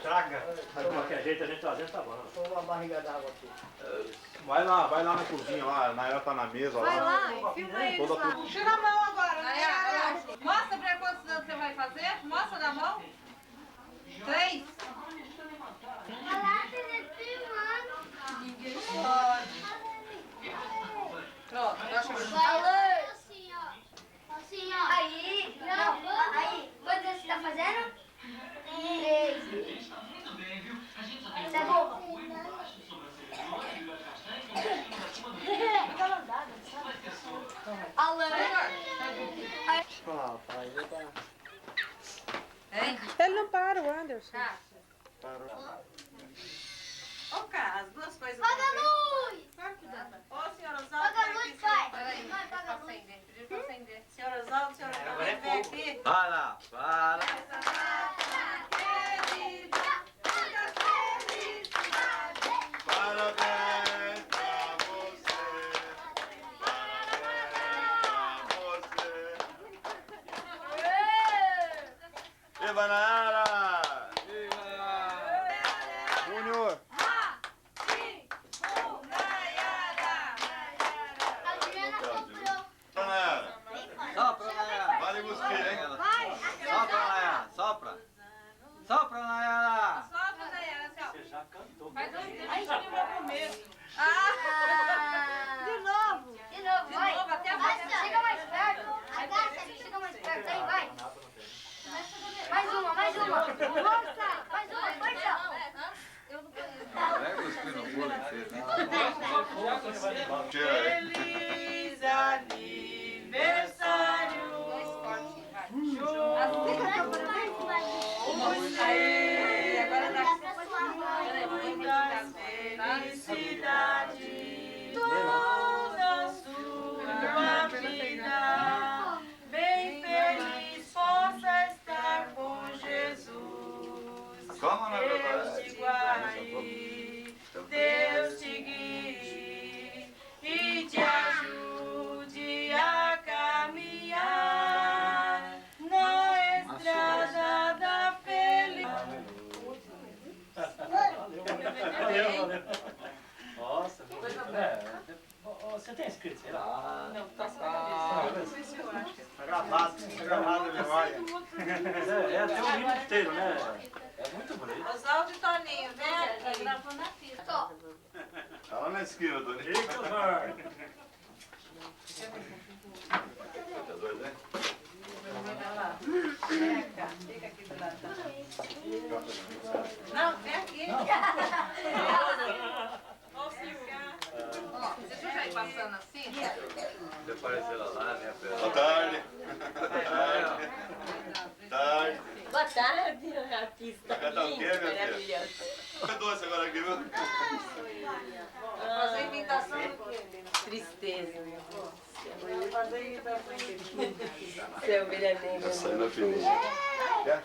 Traga. De qualquer jeito a gente trazendo tá bom. Vou uma barriga d'água aqui. Vai lá na cozinha lá, a Nayara tá na mesa Vai lá. lá, filma eles Toda lá. Tira a mão agora, Nayara. Mostra pra quantos anos você vai fazer. Mostra na mão. 3. Pronto, agora Assim, ó. Assim, ó. Aí, não, aí. Quantos anos você tá fazendo? 3. Tá bom. Ele não para, o Anderson. Ô, cara, as duas coisas. Paga a luz! Ô, senhora Osvaldo, Paga a luz, pai! Peraí, Mãe, paga a luz! pediu pra acender. Senhora Osvaldo, senhora Agora é vem fogo. aqui. Para. Parabéns pra você. Parabéns pra você. Viva Nayara! Júnior! A Juliana comprou. Nayara! Sopra, Nayara. Vale buscar, hein? Sopra, Nayara. Sopra. Sopra, Nayara. Solta, Nayara, assim, ó. Você já cantou. Faz um tempo que eu comer. De novo! De novo, vai! novo, até a Vai, próxima. chega mais perto! Agacha, chega mais perto, aí, vai! Mais uma! Força! Mais uma, força! Vai cuspir no bolo que você Tira aí. Feliz aniversário. Você, agora dá muita felicidade toda a sua vida. Bem feliz possa estar com Jesus. Como, né, Deus te guarde, Deus te guie e te ajude a caminhar na estrada da felicidade. Valeu. Nossa, você tem escrito, sei lá. Não, tá só na cabeça. Tá gravado na memória. É até o livro inteiro, né? É muito bonito. Oswaldo e Toninho, vem aqui. Gravou na fita. Só. Tá lá na esquina, Doni. Tá doido, né? Vem cá, fica aqui do lado. Não, vem aqui. Ó, Silvia. Ó, você já ir passando assim? Você apareceu lá, né, Pedro? Boa tarde. Tarde. Boa tarde, artista. Vai cantar o quê, meu filho? Maravilhoso. Fica doce agora aqui, viu? Fazer imitação do quê? Tristeza, meu Deus. Fazer imitação do quê? Seu veraneio. Tá saindo a fininha. Quer?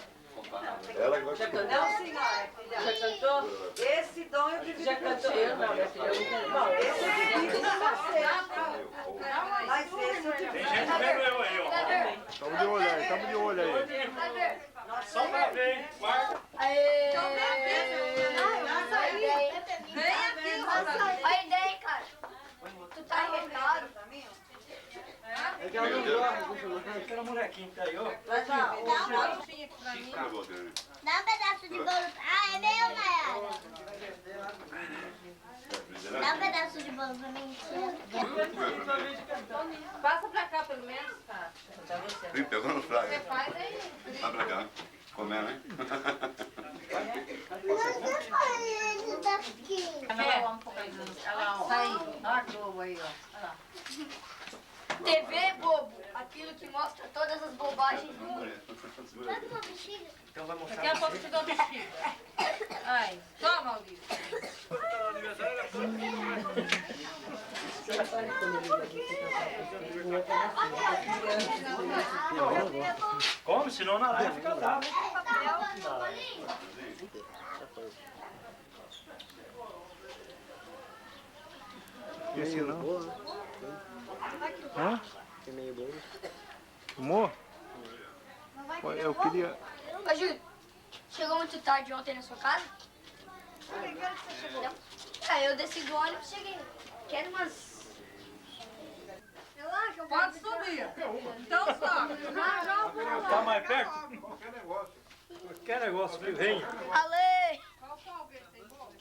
Ela que vai Já cantou? Não, senhora. Já cantou? Esse dom eu divido Já cantou? Eu não, minha filha. Eu não quero. Bom, esse eu divido com você. Mas esse eu Tem divido. gente vendo eu aí, ó. Tamo de olho aí, tamo de olho aí. Só pra ver, hein? Guarda. Aê! Então vem aqui. Vem aqui, Rosa. Olha a ideia, cara. Tu tá arretado. É que ela não gosta. Aquela molequinha que tá aí, ó. Vai dar um pouquinho aqui pra mim. Dá um pedaço de bolo. Ah, é meu, Nayara. Dá um pedaço de bolo pra mim. Passa pra cá pelo menos, tá? Ih, pegou no fraga. Você faz aí. Vai pra cá. Comendo, hein? Sai. Olha a Globo aí, ó. TV, bobo. Aquilo que mostra todas as bobagens do mundo. Então vai mostrar. Daqui a pouco eu te dou vestido. Ai, toma, Maurício. Come, senão na live fica bravo. Esse não. Hã? Amor? Eu queria... Ô, Júlio, chegou muito tarde ontem na sua casa? Por que hora que você chegou? Não. Ah, eu desci do ônibus e cheguei. Quero umas... Relaxa, Pode subir. Então sobe. Tá mais perto? Qualquer negócio. Qualquer negócio que venha. Ale! Qual pau que tem bolo?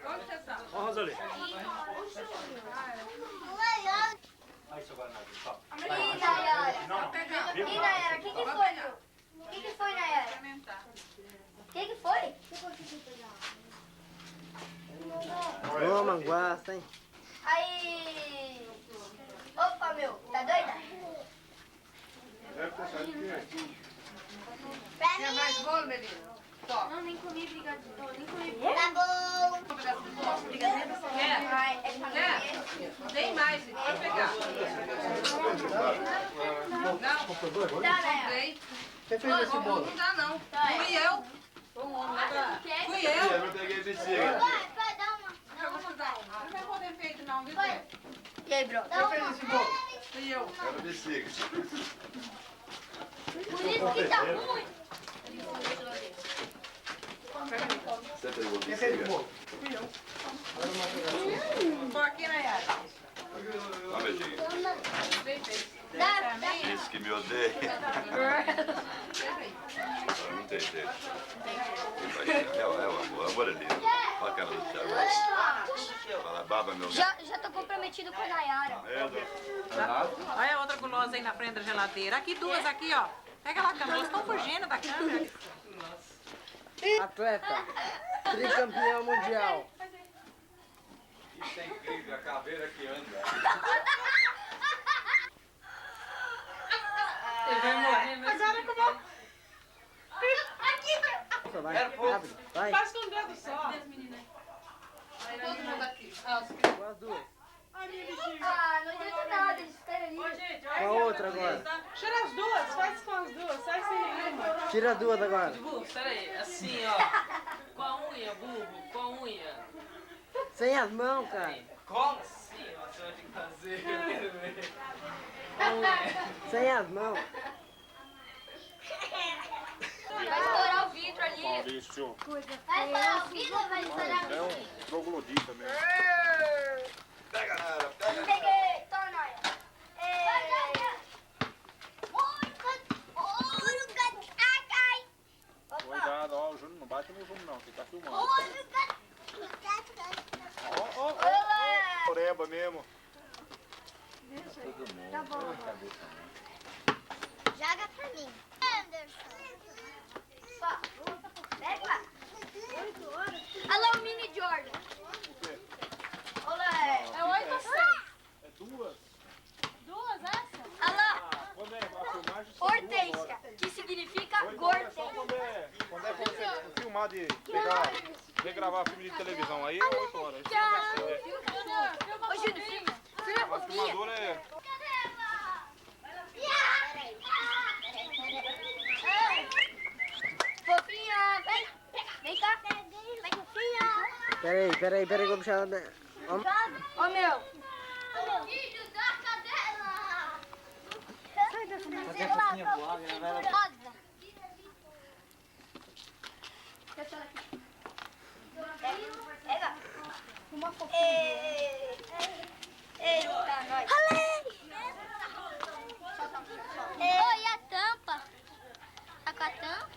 Onde você tá? Ó, Rosalie. Aí, seu Guaraná, só. E Nayara? E Nayara, o que foi, meu? O que foi, Nayara? Experimentar. O que foi? Ô, manguaça, hein? Aí... Opa, meu, tá doida? Deve ter saído direitinho. Quer mais bolo, menino? Top. Não, nem comi brigadeiro. Nem comi. Tá bom. Brigadeiro você quer? Quer? Tem mais, pode pegar. Não, Dá, Nayara. tem. Quem fez esse bolo? Não dá não. Fui eu. Fui eu. Eu não peguei bexiga. Vai, dá uma. Eu vou te dar uma. Não vai poder feito não, viu? Vai. E aí, bro? Quem fez esse bolo? Fui eu. Quero bexiga. Por isso que tá ruim. Você pegou Quem fez o bexiga? bolo? Tô aqui na Yara. Dá um beijinho. Dá. Disse que me odeia. Não tem jeito. É o amor ali. Olha a cara do Thiago. Fala, baba, meu. Já tô comprometido com a Nayara. Olha a outra gulosa aí na frente da geladeira. Aqui duas, aqui, ó. Pega lá a câmera. Elas estão fugindo da câmera. Atleta. Tricampeão mundial. Isso é incrível, a caveira que anda. Ele vai morrer, né? Agora como? Só vai, rápido. Vai. Faz com o dedo só. Todo mundo aqui. Com as duas. Ai, minha bichinha. Ah, não adianta nada, eles esperam ali. Com a outra agora. Tira as duas, faz com as duas. Sai sem nenhuma. Tira as duas agora. Burro, peraí, assim, ó. Com a unha, burro, com a unha. Sem as mãos, cara. Como assim, ó? Você vai ter que fazer. Eu quero ver. Com a unha. Sem as mãos. Vai estourar o vidro ali. Maurício. Vai estourar o vidro ou vai estourar o É um troglodita mesmo. Pega, galera, pega. Peguei, toma, Naya. Cuidado, ó, o Júnior não bate no zoom não, você tá filmando. Ó, ó, ó, oreba mesmo. Tá bom. Joga pra mim. Anderson. Pega. Olha lá o mini Jordan. Olha lá. É 8 ou 6? É duas. Duas essas? Olha lá. Quando é a filmagem, são 2 Hortência, horas. que significa 8 horas gortência. só quando é pra você filmar de pegar, regravar filme de televisão, aí é 8 horas. Ô, Júnior, filma A fofinha. filmadora é... Fofinha, vem. Vem cá. Vem, fofinha. Peraí, que eu vou puxar. Ó, meu. Filho da cadela. Sai dessa Fazer a fofinha voar, né? rosa. Pega. Uma fofinha. Eita, nós. Oi, a tampa? Tá com a tampa?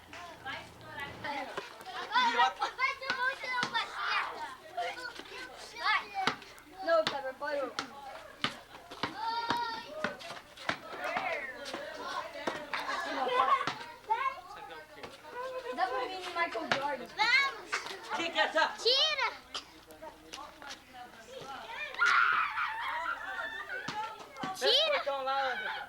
Agora vai ser muito não, baixinha. Vai. Não, tá, parou. Dá pra mim Michael Jordan. Vamos. O que é essa? Tira. Tira. Então lá, Anderson.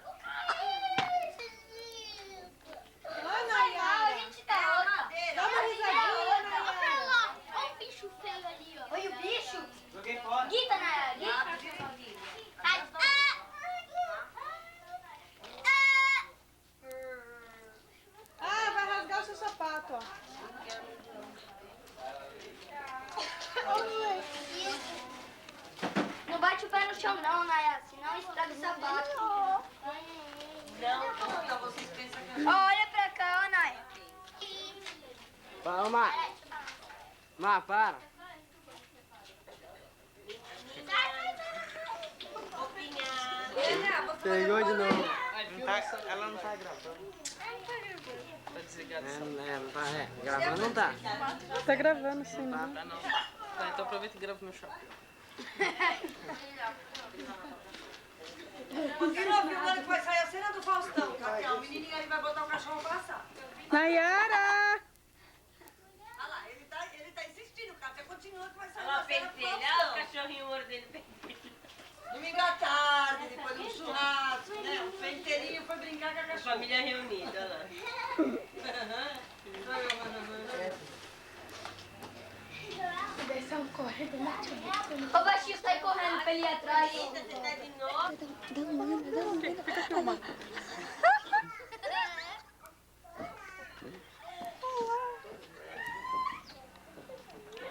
A gente tá outra. Dá uma risadinha, Nayara. Olha o bicho feio ali, ó. Olha o bicho. Joguei fora. Guita, Nayara. Guita. Ah, vai rasgar o seu sapato, ó. Não bate o pé no chão não, Nayara, senão estraga o sapato. Não, vocês pensam que Olha pra cá, ó, Nayara. Para, Mar. Mar, para. Pegou de novo. Ela não tá gravando. Tá desligada essa. Não tá, gravando não tá. Tá gravando sim, né? Tá não. Tá, então aproveita e grava no shopping. Você não viu quando vai sair a cena do Faustão, Cacau? O menininho ali vai botar o cachorro pra assar. Nayara! Olha lá, ele tá insistindo, Cacau. Continua que vai sair Olha a o cena do pentelho, Faustão. olha o cachorrinho mordendo pentelho. Domingo à tarde, depois do churrasco, né? O pentelinho foi brincar com a cachorra. Família reunida, olha lá. O baixinho sai correndo pra ele ir atrás. Eita, você tá de novo? Fica filmando.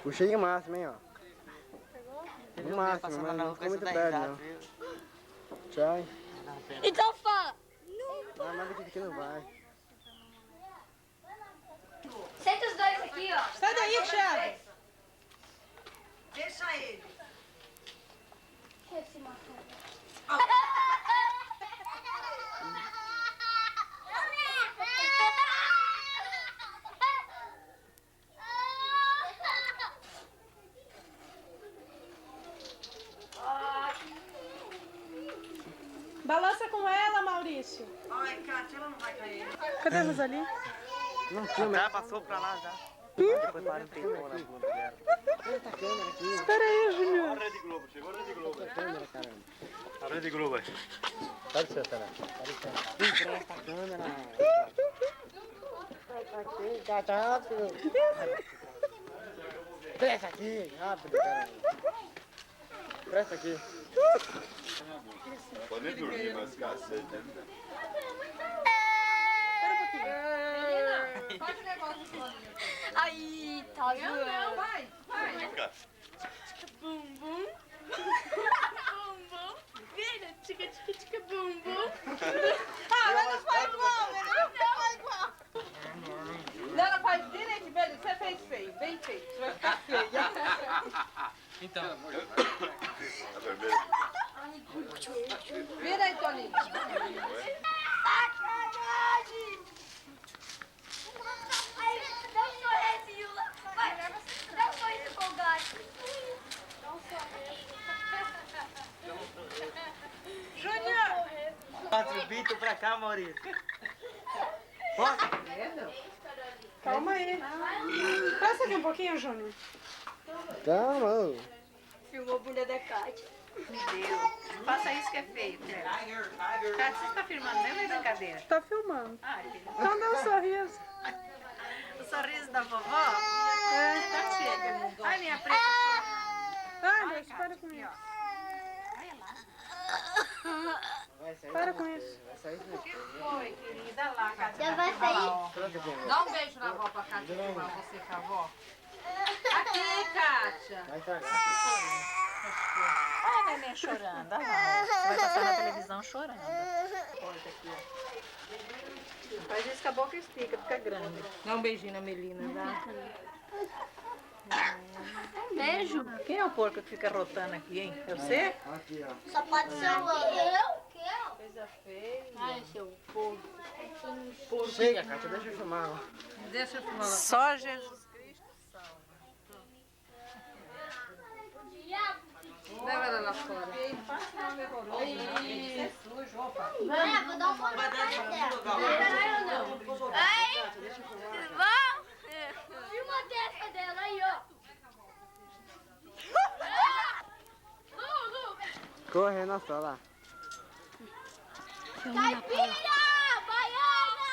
Puxei o máximo, hein, ó. No máximo, mas não ficou muito perto, não. Tchau. Então fala. Não, mas aqui não vai. Senta os dois aqui, ó. Sai daí, Thiago! Deixa ele. Balança com ela, Maurício. Ai, Cátia, ela não vai cair. Cadê a Rosalie? Não filma. Já passou pra lá já. Depois para um tempão na bunda dela. Eita, câmera aqui. Espera aí, Júnior. Olha a Rede Globo, chegou a Rede Globo. Eita, câmera, caramba. A Rede Globo aí. Dá licença, né? Empresta a câmera. Presta aqui, Cátia, rápido. Presta aqui, rápido, caramba. Presta aqui. Pode nem dormir, mas cacete. Faz o negócio assim. Aí, tá zoando. Vai. Bum, bum. Bum, bum. Vira, tica, tica, tica, bum, bum. Ah, mas não faz igual, né? Não faz igual. Ela faz direito, velho. Você fez feio, bem feito. Você vai ficar feia. Então, Tá vermelho? Vira aí, Toninho. Sacanagem! Dá um sorrisinho lá. Vai, dá um sorriso com o gato. Dá um sorriso. Júnior! passa o Vitor pra cá, Maurício. Calma aí. Presta aqui um pouquinho, Júnior. Calma, ô. Filmou a bunda da Cátia. Não faça isso que é feio, Cléo. Cátia, você tá filmando mesmo ou é brincadeira? Tá filmando. Ai, filha. Então dá um sorriso. O sorriso da vovó? Tá chega. Ai, minha preta. Ai, Deus, para com isso. Olha lá. Vai sair. Para com isso. Vai sair O que foi, querida? Lá, Cátia. Já vai Olha lá, sair. ó. Troca aqui. Dá um beijo na avó pra Cátia, pra você com a avó. Aqui, Cátia. Vai cagar. Olha a neném chorando. Olha lá. Você vai passar na televisão chorando. Porta aqui, ó. Faz isso com a boca estica, fica grande. Dá um beijinho na Melina, dá. Beijo. Quem é o porco que fica rotando aqui, hein? É você? Aqui, ó. Só pode ser o eu. Coisa feia. Ai, seu povo. Chega, Cátia, deixa eu filmar. Ó. Deixa eu filmar lá. Só Jesus Cristo salva. Leva ela lá fora. É, vou dar um fone na cara dela. Ai, vão. Filma a testa dela aí, ó. Correndo só lá. Caipira! Baiana!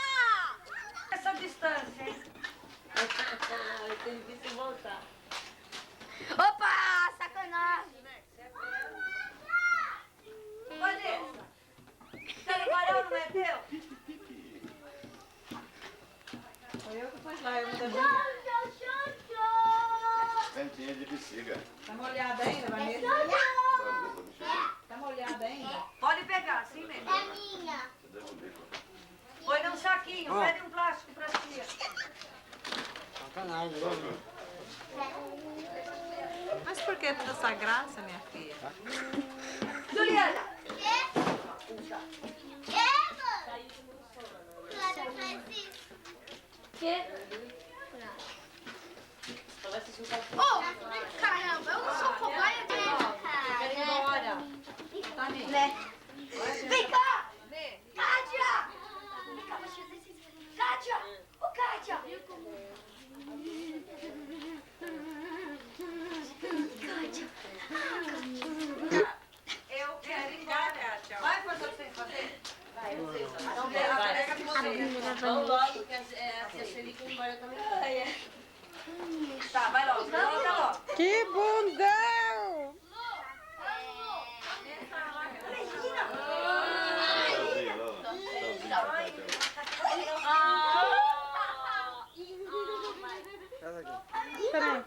Essa distância, hein? Tem que se voltar. Opa, sacanagem. Vanessa, você não parou, não é teu? Foi eu que pus lá, eu não Tchau, devia. tchau, tchau, tchau. Ventinha de bexiga. Tá molhada ainda, Vanessa? Tchau, tchau. Tá molhada ainda? Pode pegar, assim mesmo. É minha. Põe num saquinho, pede um plástico pra tia. Sacanagem, né? Mas por que toda essa graça, minha filha? Juliana! Oh, caramba, eu não sou cobaia dele, cara. Tá nem. Vem cá! Kátia! Vem cá, deixa eu fazer isso. Kátia! Ô, Kátia! Eu quero ir embora, Kátia. Vai fazer o que tem que fazer? Vai, eu sei. Então, pega de você. Vamos logo, que a Xelica embora também. Tá, vai logo. Volta logo. Que bundão! Traz aqui. Peraí.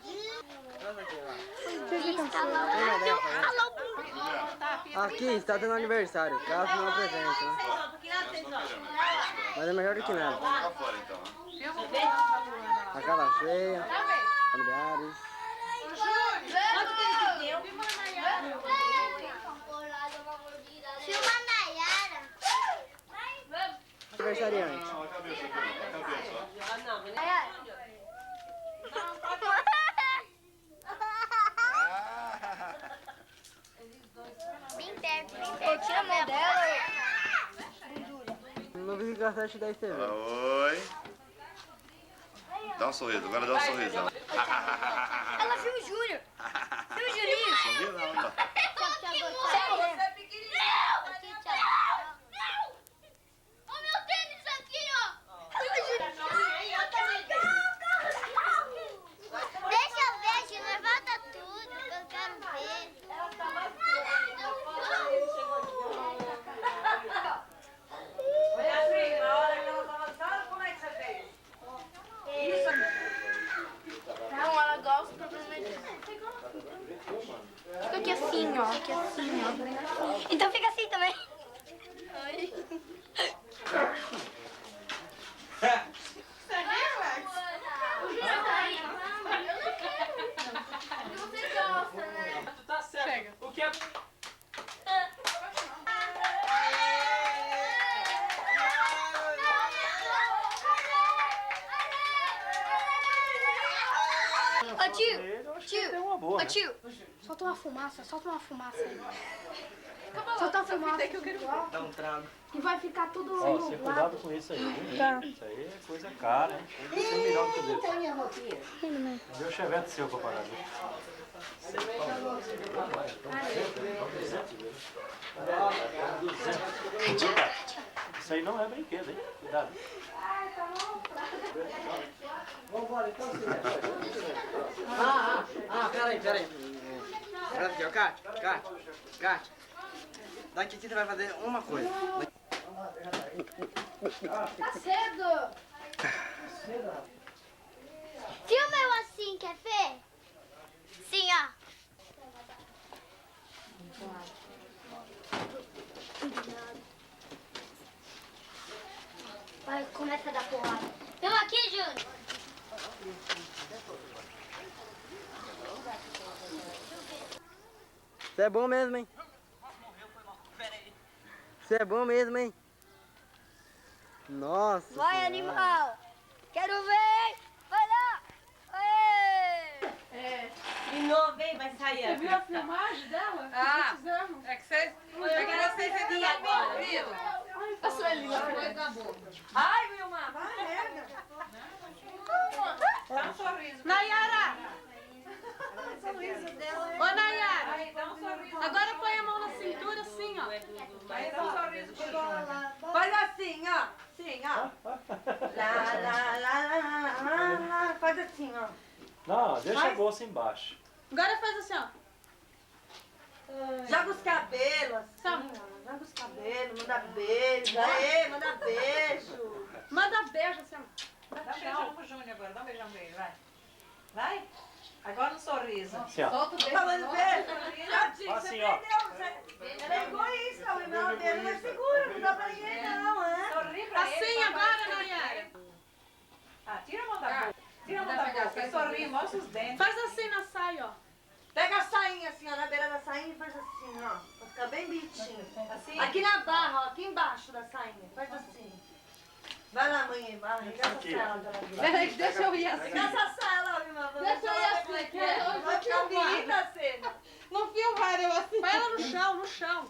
Traz aqui, ó. O que aconteceu? Tem uma ideia pra isso? Aqui, está tendo aniversário. Caso não apresente, né? Mas é melhor do que nada. Vamos ficar fora então, né? A cara cheia, familiares. Filma a Nayara. Aniversariante. Não, a cabeça aqui, a cabeça, ó. Nayara. Bem perto, bem perto. Tira a mão dela. No vídeo cassete da ITV. Oi. Dá um sorriso, agora dá um sorrisão. Ela viu o Júnior. Viu o Juninho? Sorriso não, não. Você é pequenininho. Não. Olha o meu tênis aqui, ó. Deixa eu ver, Júnior. Volta tudo que eu quero ver. Beatriz, na hora que ela tava dançando, como é que você fez? Não, ela gosta do problema. Fica aqui assim, ó. Aqui assim, ó. Então fica assim também. Você gosta, né? Tu tá certo. O que é... Ô tio, Boa, ô tio, solta uma fumaça aí. Solta uma fumaça que eu quero ver. Dá um trago. E vai ficar tudo Ó, você nublado. cuidado com isso aí, viu? Tá. Isso aí é coisa cara, hein? Tem que ser melhor do que desse. Cadê o chevette seu pra parar, viu? Isso aí não é brinquedo, hein? Cuidado. Peraí. Pera aqui, ó, Kátia. Daqui você vai fazer uma coisa. Tá cedo. Filma eu assim, quer ver? Sim, ó. Vai, começa a dar porrada. Filma aqui, Júnior. Você é bom mesmo, hein? Você é bom mesmo, hein? Nossa. Vai, Senhora. animal. Quero ver. Vai lá. Aê. De novo, hein? Vai sair. Você viu a filmagem dela? Ah. Precisamos. É que vocês... Eu quero vocês verem agora, viu? A Sueli lá. Ai, Vilma, vai, merda. Dá um sorriso. Nayara! Ô, Nayara! Aí, dá um sorriso. Agora põe a mão na cintura assim, ó. Aí, dá um sorriso pro Júnior. Faz assim, ó. Assim, ó. Lá. Faz assim, ó. Não, deixa a bolsa embaixo. Agora faz assim, ó. Joga os cabelos, assim, ó. Joga os cabelos, manda beijo. Aê, manda beijo. Manda beijo assim, ó. Dá um beijão pro Júnior agora, dá um beijão pra ele, vai. Vai? Agora um sorriso. Assim, ó. Solta o beijo. Falando beijo. Assim, ó. Ela é egoísta, o irmão dele não é seguro, não dá pra ninguém não, é? Sorri pra ele. Assim agora, Nayara. Ah, tira a mão da boca. Tira a mão da boca, sorri, mostra os dentes. Faz assim na saia, ó. Pega a sainha assim, ó, na beira da sainha e faz assim, ó. Pra ficar bem bonitinho. Assim? Aqui na barra, ó, aqui embaixo da sainha. Faz assim. Vai lá, mãe, arregaça a saia. Peraí, deixa eu ir assim. Arregaça a saia lá, minha irmã. Deixa eu ir assim. Vai ficar bonita a cena. Não filmaram eu assim. Põe ela no chão, no chão.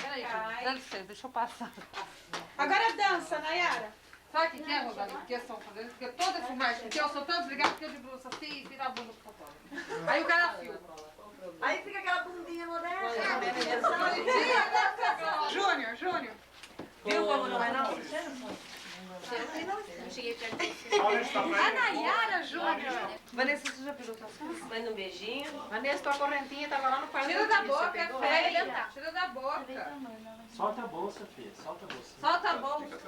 Peraí, Ai. dá licença, deixa eu passar. Agora dança, Nayara. Sabe o que é, Rosalinha? Porque eu sou fazendo, porque toda filmagem, porque eu sou tão desligada, porque eu de blusa assim e tiro a blusa pro fotógrafo. Aí o cara filma. Aí fica aquela bundinha moderna. Júnior, Júnior. Viu como não é não? A Nayara, Júnior. Vanessa, você já pegou suas coisas? Vai no beijinho. Vanessa, tua correntinha tava lá no quarto. Tira da boca, Você pegou? feia. Tira da boca. Solta a bolsa, filha. Solta a bolsa. Solta a bolsa.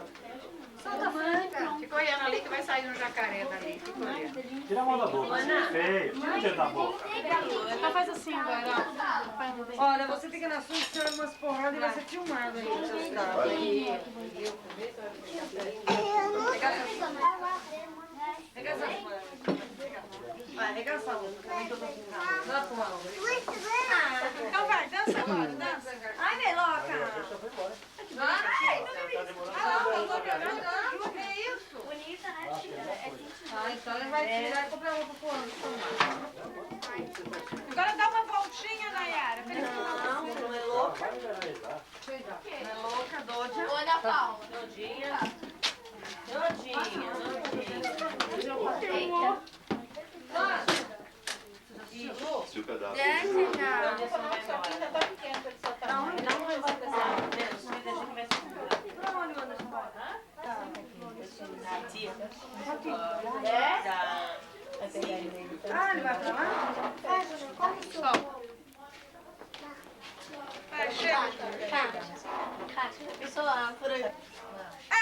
Solta a manga. Fica olhando ali que vai sair um jacaré dali. Fica olhando. Tira a mão da boca. Feio. Tira o dedo da boca. Então faz assim agora, ó. Olha, você fica na sua, você olha umas porradas e vai ser filmado aí. Vai, arregaça a boca. Então vai, dança agora, dança. Ai, Meloca. Ai, não me que isso? Bonita, né? Ah, então ele vai tirar e comprar roupa pro ano. Agora dá uma voltinha, Nayara. Não, não é louca. Vai generalizar. Não é louca, Dodja. Olha a palma. Dodinha. Dodinha. Se o pedaço. Desce, não. Não vai embora dessa. Deixa que vai ser. Pra onde manda embora? Tia. Ah, ele vai pra lá? Vai, chega. Pessoal, por aí. É